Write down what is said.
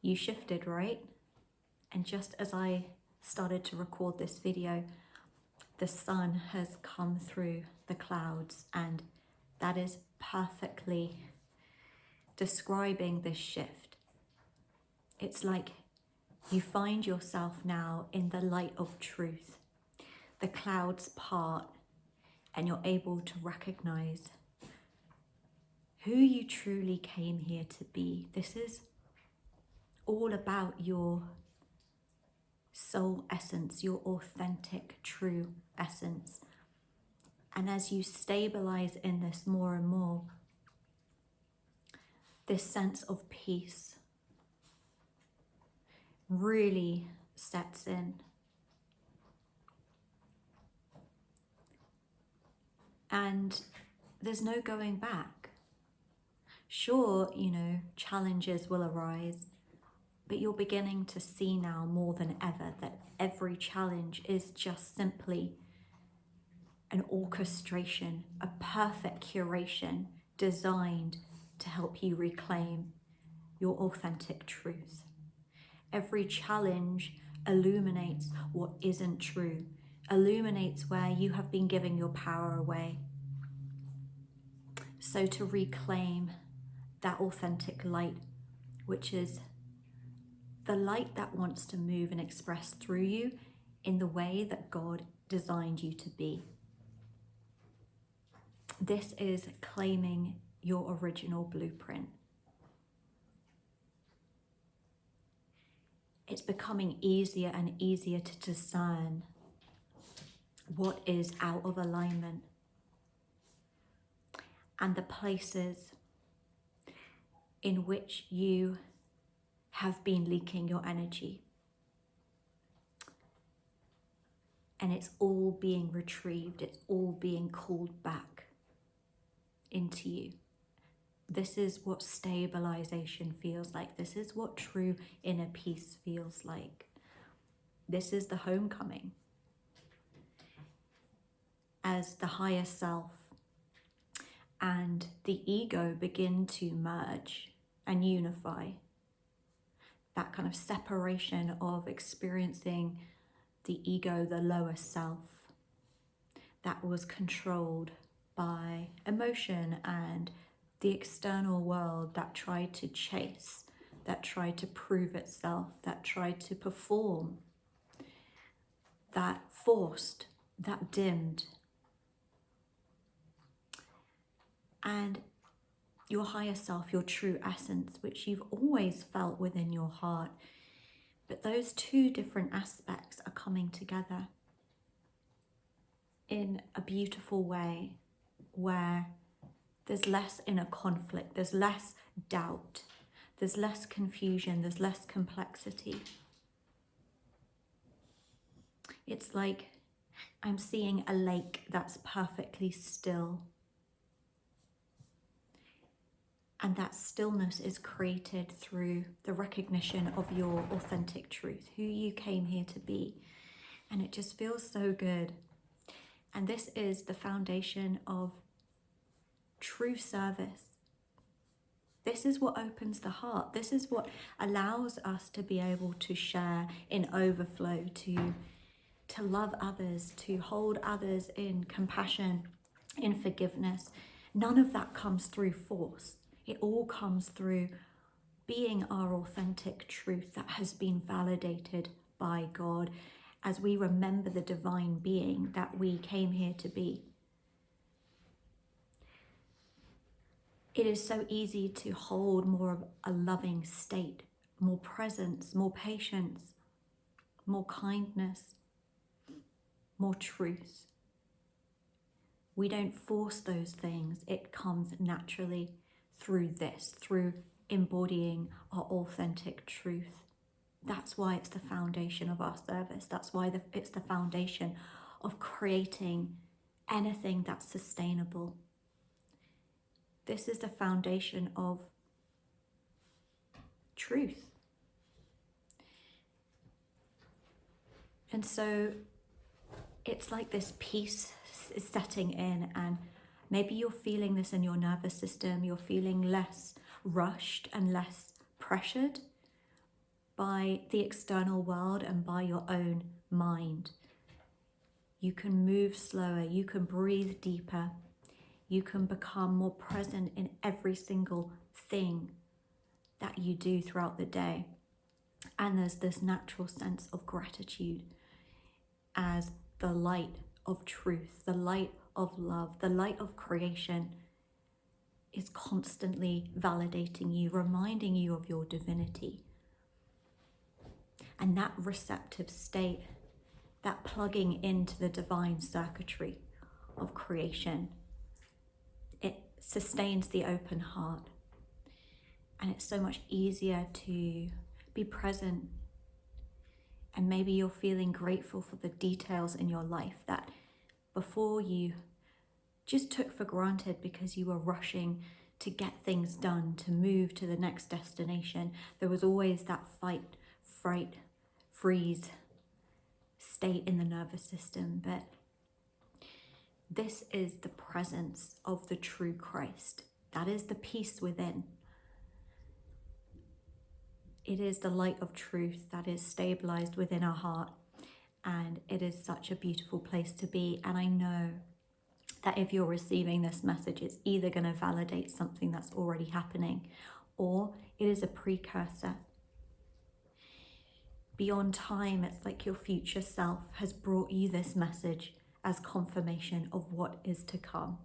you shifted, right? And just as I started to record this video, the sun has come through the clouds, and that is perfectly describing this shift. It's like you find yourself now in the light of truth. The clouds part and you're able to recognize who you truly came here to be. This is all about your soul essence, your authentic, true essence. And as you stabilize in this more and more, this sense of peace really sets in. And there's no going back. Sure, challenges will arise, but you're beginning to see now more than ever that every challenge is just simply an orchestration, a perfect curation designed to help you reclaim your authentic truth. Every challenge illuminates what isn't true, illuminates where you have been giving your power away. So to reclaim that authentic light, which is the light that wants to move and express through you in the way that God designed you to be. This is claiming your original blueprint. It's becoming easier and easier to discern what is out of alignment and the places in which you have been leaking your energy. And it's all being retrieved, it's all being called back into you. This is what stabilization feels like. This is what true inner peace feels like. This is the homecoming. As the higher self and the ego begin to merge and unify, that kind of separation of experiencing the ego, the lower self, that was controlled by emotion and the external world that tried to chase, that tried to prove itself, that tried to perform, that forced, that dimmed. And your higher self, your true essence, which you've always felt within your heart. But those two different aspects are coming together in a beautiful way where there's less inner conflict, there's less doubt, there's less confusion, there's less complexity. It's like I'm seeing a lake that's perfectly still. And that stillness is created through the recognition of your authentic truth, who you came here to be. And it just feels so good. And this is the foundation of true service. This is what opens the heart. This is what allows us to be able to share in overflow, to love others, to hold others in compassion, in forgiveness. None of that comes through force. It all comes through being our authentic truth that has been validated by God as we remember the divine being that we came here to be. It is so easy to hold more of a loving state, more presence, more patience, more kindness, more truth. We don't force those things. It comes naturally through this, through embodying our authentic truth. That's why it's the foundation of our service. That's why it's the foundation of creating anything that's sustainable. This is the foundation of truth. And so it's like this peace is setting in, and maybe you're feeling this in your nervous system. You're feeling less rushed and less pressured. by the external world and by your own mind. You can move slower, you can breathe deeper, you can become more present in every single thing that you do throughout the day. And there's this natural sense of gratitude as the light of truth, the light of love, the light of creation is constantly validating you, reminding you of your divinity. And that receptive state, that plugging into the divine circuitry of creation, it sustains the open heart. And it's so much easier to be present. And maybe you're feeling grateful for the details in your life that before you just took for granted because you were rushing to get things done, to move to the next destination. There was always that fight, fright, freeze state in the nervous system. But this is the presence of the true Christ. That is the peace within. It is the light of truth that is stabilized within our heart. And it is such a beautiful place to be. And I know that if you're receiving this message, it's either going to validate something that's already happening, or it is a precursor. Beyond time, it's like your future self has brought you this message as confirmation of what is to come.